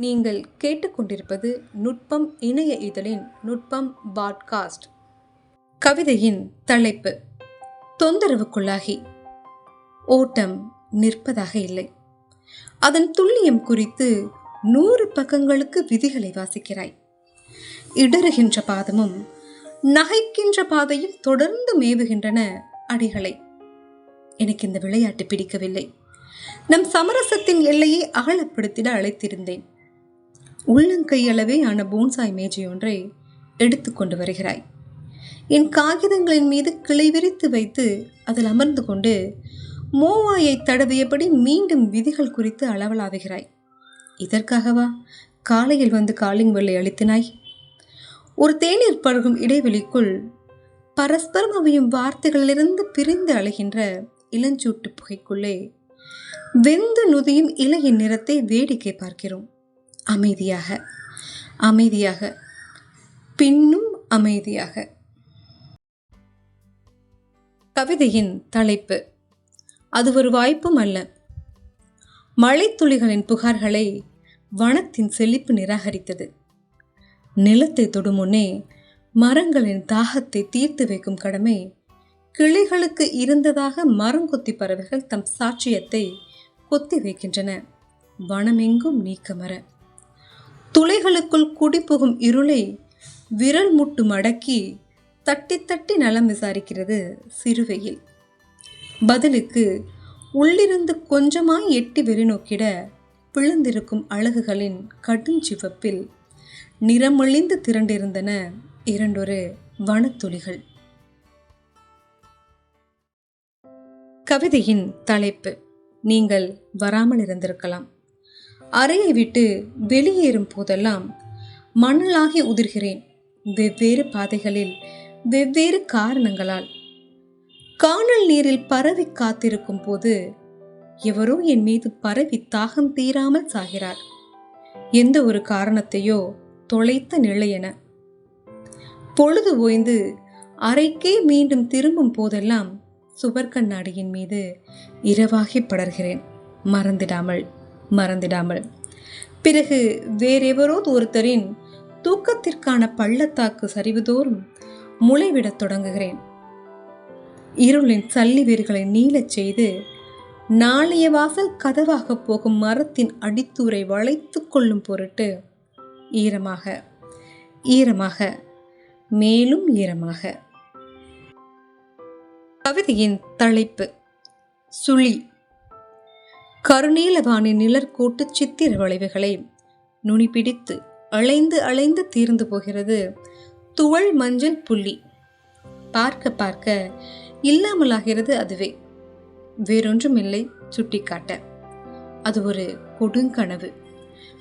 நீங்கள் கேட்டுக்கொண்டிருப்பது நுட்பம் இணைய இதழின் நுட்பம் பாட்காஸ்ட். கவிதையின் தலைப்பு: தொந்தரவுக்குள்ளாகி. ஓட்டம் நிற்பதாக இல்லை. அதன் துல்லியம் குறித்து 100 பக்கங்களுக்கு விதிகளை வாசிக்கிறாய். இடறுகின்ற பாதமும் நகைக்கின்ற பாதையும் தொடர்ந்து மேவுகின்றன அடிகளை. எனக்கு இந்த விளையாட்டு பிடிக்கவில்லை. நம் சமரசத்தின் எல்லையை அகலப்படுத்திட அழைத்திருந்தேன். உள்ளங்கையளவே ஆன போன்சாய் மேஜை ஒன்றை எடுத்துக்கொண்டு வருகிறாய். என் காகிதங்களின் மீது கிளை விரித்து வைத்து அதில் அமர்ந்து கொண்டு மோவாயை தடவியபடி மீண்டும் விதிகள் குறித்து அளவலாவுகிறாய். இதற்காகவா காலையில் வந்து காலிங் வெள்ளை அளித்தினாய்? ஒரு தேநீர் பருகும் இடைவெளிக்குள் பரஸ்பரம் அவையும் வார்த்தைகளிலிருந்து பிரிந்து அலைகின்ற இளஞ்சூட்டு புகைக்குள்ளே வெந்து நுதியும் இலையின் நிறத்தை வேடிக்கை பார்க்கிறோம். அமைதியாக அமைதியாக பின்னும் அமைதியாக. கவிதையின் தலைப்பு: அது ஒரு வாய்ப்பும் அல்ல. மழைத்துளிகளின் புகார்களை வனத்தின் செழிப்பு நிராகரித்தது. நிலத்தை தொடும் முன்னே மரங்களின் தாகத்தை தீர்த்து வைக்கும் கடமை கிளைகளுக்கு இருந்ததாக மரங்கொத்தி பறவைகள் தம் சாட்சியத்தை கொத்தி வைக்கின்றன. வனமெங்கும் நீக்கமர துளைகளுக்குள் குடிபுகும் இருளை விரல் முட்டு மடக்கி தட்டி தட்டி நலம் விசாரிக்கிறது சிறுவையில். பதிலுக்கு உள்ளிருந்து கொஞ்சமாய் எட்டி வெறிநோக்கிட பிளந்திருக்கும் அழகுகளின் கடுஞ்சிவப்பில் நிறமொழிந்து திரண்டிருந்தன 2 வனத்துளிகள். கவிதையின் தலைப்பு: நீங்கள் வராமல் இருந்திருக்கலாம். அறையை விட்டு வெளியேறும் போதெல்லாம் மணலாகி உதிர்கிறேன். வெவ்வேறு பாதைகளில் வெவ்வேறு காரணங்களால். கானல் நீரில் பரவி காத்திருக்கும் போது எவரோ என் மீது பரவி தாகம் தீராமல் சாகிறார். எந்த ஒரு காரணத்தையோ தொலைத்த நிலையென. பொழுது ஓய்ந்து அறைக்கே மீண்டும் திரும்பும் போதெல்லாம் சுவர் கண்ணாடியின் மீது இரவாகி படர்கிறேன். மறந்திடாமல். பிறகு வேறெவரோ ஒருத்தரின் தூக்கத்திற்கான பள்ளத்தாக்கு சரிவுதோறும் முளைவிடத் தொடங்குகிறேன். இருளின் சல்லி வேர்களை நீளச் செய்து நாளைய வாசல் கதவாக போகும் மரத்தின் அடித்தூரை வளைத்து கொள்ளும் பொருட்டு ஈரமாக மேலும் ஈரமாக. கவிதையின் தலைப்பு: சுழி. கருநீலவானின் நிழற்கோட்டு சித்திர வளைவுகளை நுனி பிடித்து அலைந்து தீர்ந்து போகிறது துவள் மஞ்சள் புள்ளி. பார்க்க பார்க்க இல்லாமலாகிறது அதுவே. வேறொன்றும் இல்லை சுட்டிக்காட்ட. அது ஒரு கொடுங்கனவு.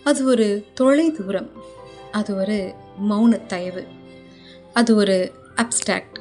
அது ஒரு தொலை தூரம். அது ஒரு மௌன தயவு. அது ஒரு அப்ஸ்ட்ராக்ட்.